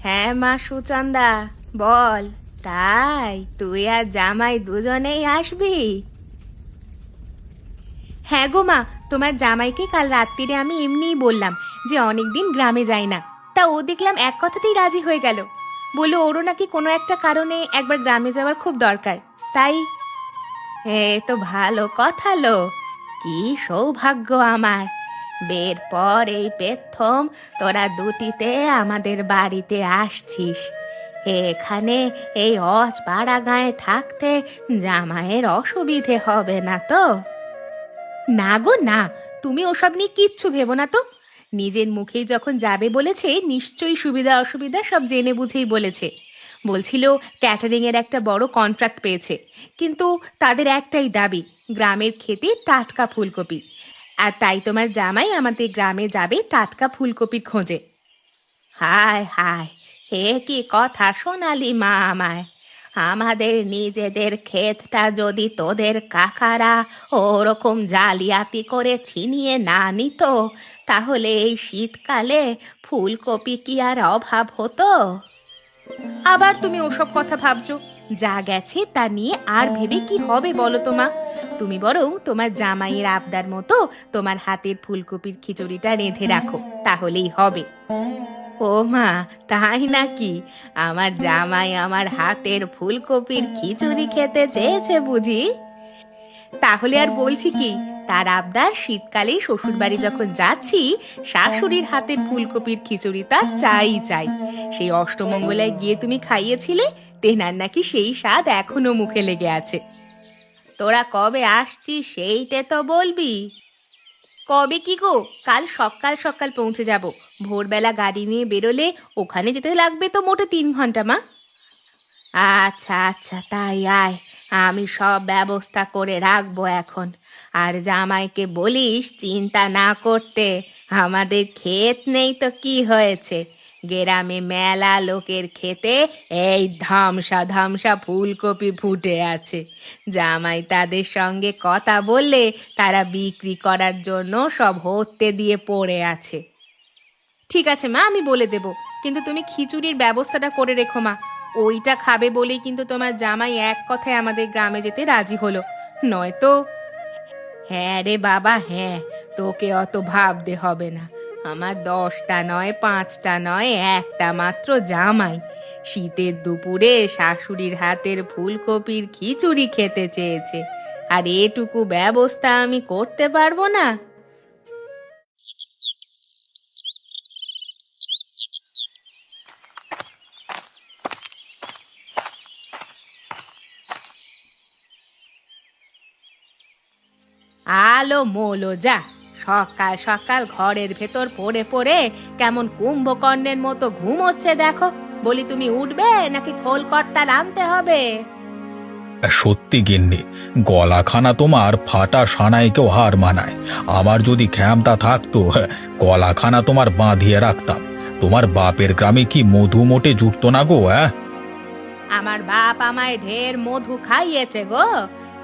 হ্যাঁ মা সুচন্দা, বল। তাই তুই আর জামাই দুজনেই আসবি? হ্যাঁ গো মা, তোমার জামাইকে কাল রাত্রিরে আমি এমনিই বললাম যে অনেকদিন গ্রামে যাই না। তা ও দেখলাম এক কথাতেই রাজি হয়ে গেল। বললো ওরও নাকি কোনো একটা কারণে একবার গ্রামে যাওয়ার খুব দরকার। তাই এ তো ভালো কথা লো। কি সৌভাগ্য আমার! বের পর এই প্রথম তোরা দুটিতে আমাদের বাড়িতে আসছিস। এখানে এই অজপাড়া গাঁয়ে থাকতে জামাইয়ের অসুবিধে হবে না তো? না গো না, তুমি ওসব নিয়ে কিচ্ছু ভেবো না তো। নিজের মুখেই যখন যাবে বলেছে, নিশ্চয়ই সুবিধা অসুবিধা সব জেনে বুঝেই বলেছে। বলছিল ক্যাটারিং এর একটা বড় কন্ট্রাক্ট পেয়েছে, কিন্তু তাদের একটাই দাবি, গ্রামের খেতে টাটকা ফুলকপি। আর তাই তোমার জামাই আমাদের গ্রামে যাবে টাটকা ফুলকপির খোঁজে। হায় হায়, এ কি কথা শোনালি মা আমায়! আমাদের নিজেদের ক্ষেতটা যদি তোদের কাকারা ওরকম জালিয়াতি করে ছিনিয়ে না নিত, তাহলে এই শীতকালে ফুলকপি কি আর অভাব হতো? আবার তুমি ওসব কথা ভাবছো? যা গেছে তা নিয়ে আর ভেবে কি হবে বলো তো মা। তুমি বরং তোমার জামাইয়ের আবদার মতো তোমার হাতের ফুলকপির খিচুড়িটা রেঁধে রাখো, তাহলেই হবে। ও মা, তাই নাকি? আমার জামাই আমার হাতের ফুলকপির খিচুড়ি খেতে চেয়েছে বুঝি? তাহলে আর বলছি কি, তার আবদার শীতকালে শ্বশুর বাড়ি যখন যাচ্ছি শাশুড়ির হাতের ফুলকপির খিচুড়ি তার চাই চাই। সেই অষ্টমঙ্গলায় গিয়ে তুমি খাইয়েছিলে, তেনার নাকি সেই স্বাদ এখনো মুখে লেগে আছে। তোরা কবে আসছিস সেইটা তো বলবি। কবে কি গো, কাল সকাল সকাল পৌঁছে যাব। ভোরবেলা গাড়ি নিয়ে বেরোলে ওখানে যেতে লাগবে তো মোটে 3 ঘন্টা মা। আচ্ছা আচ্ছা, তাই আয়, আমি সব ব্যবস্থা করে রাখবো এখন। আর জামাইকে বলিস চিন্তা না করতে। আমাদের ক্ষেত নেই তো কি হয়েছে, গ্রামে মেলা লোকের ক্ষেতে এই ধামসা ধামসা ফুলকপি ফুটে আছে। জামাই তাদের সঙ্গে কথা বললে তারা বিক্রি করার জন্য সব হতে দিয়ে পড়ে আছে। ঠিক আছে মা, আমি বলে দেব, কিন্তু তুমি খিচুড়ির ব্যবস্থাটা করে রেখো মা। ওইটা খাবে বলেই কিন্তু তোমার জামাই এক কথায় আমাদের গ্রামে যেতে রাজি হলো, নয়তো। হ্যাঁ রে বাবা হ্যাঁ, তোকে অত ভাবতে হবে না। আমার 10টা নয় 5টা নয়, একটা মাত্র জামাই শীতের দুপুরে শাশুড়ির হাতের ফুলকপির খিচুড়ি খেতে চেয়েছে, আর এটুকু ব্যবস্থা আমি করতে পারবো না? আলো মোলো যা, সকাল সকাল ঘরের ভেতর পড়ে পড়ে কেমন কুম্ভকর্ণের মতো ঘুমোচ্ছে দেখো। বলি তুমি উঠবে নাকি খোল কর্তার আনতে হবে? সত্যি গিন্নি, গলাখানা তোমার ফাটা সানাইকেও হার মানায়। আমার যদি ক্ষমতা থাকতো, গলাখানা তোমার বাঁধিয়ে রাখতাম। তোমার বাপের গ্রামে কি মধু মোটে জুটতো না গো? আমার বাপ আমায় ঢের মধু খাইয়েছে গো,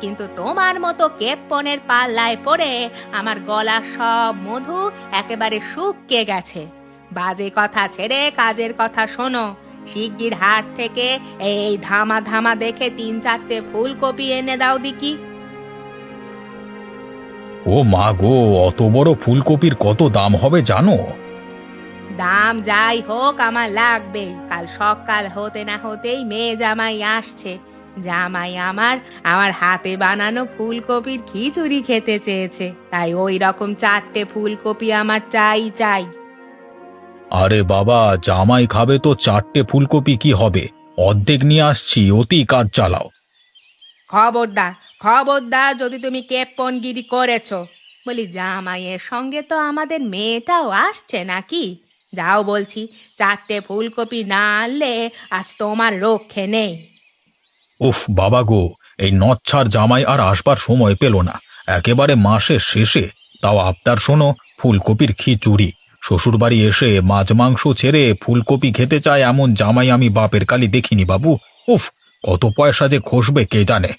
কিন্তু তোমার মতো কেপ্পনের পাল্লায় পড়ে আমার গলা সব মধু একেবারে শুকিয়ে গেছে। বাজে কথা ছেড়ে কাজের কথা শোনো। শিগগির হাট থেকে এই ধামা ধামা দেখে 3-4টে ফুলকপি এনে দাও দিকি। ও মা গো, অত বড় ফুলকপির কত দাম হবে জানো? দাম যাই হোক আমার লাগবে। কাল সকাল হতে না হতেই মেয়ে জামাই আসছে। জামাই আমার আমার হাতে বানানো ফুলকপির খিচুড়ি খেতে চেয়েছে, তাই ওই রকম 4টে ফুলকপি আমার চাই চাই। আরে বাবা, জামাই খাবে তো 4টে ফুলকপি কি হবে? অর্ধেক নিয়ে আসছি, অতি কাজ চালাও। খবরদার খবরদার, যদি তুমি কেপ্পনগিরি করেছো। বলি জামাইয়ের সঙ্গে তো আমাদের মেয়েটাও আসছে নাকি? যাও বলছি, 4টে ফুলকপি না আনলে আজ তোমার রক্ষে নেই। উফ বাবা গো, এই নচ্ছার জামাই আর আসবার সময় পেল না, একেবারে মাসের শেষে। তাও আবদার শোনো, ফুলকপির খিচুড়ি। শ্বশুরবাড়ি এসে মাছ মাংস ছেড়ে ফুলকপি খেতে চায় এমন জামাই আমি বাপের কালি দেখিনি বাবু। উফ, কত পয়সা যে খসবে কে জানে।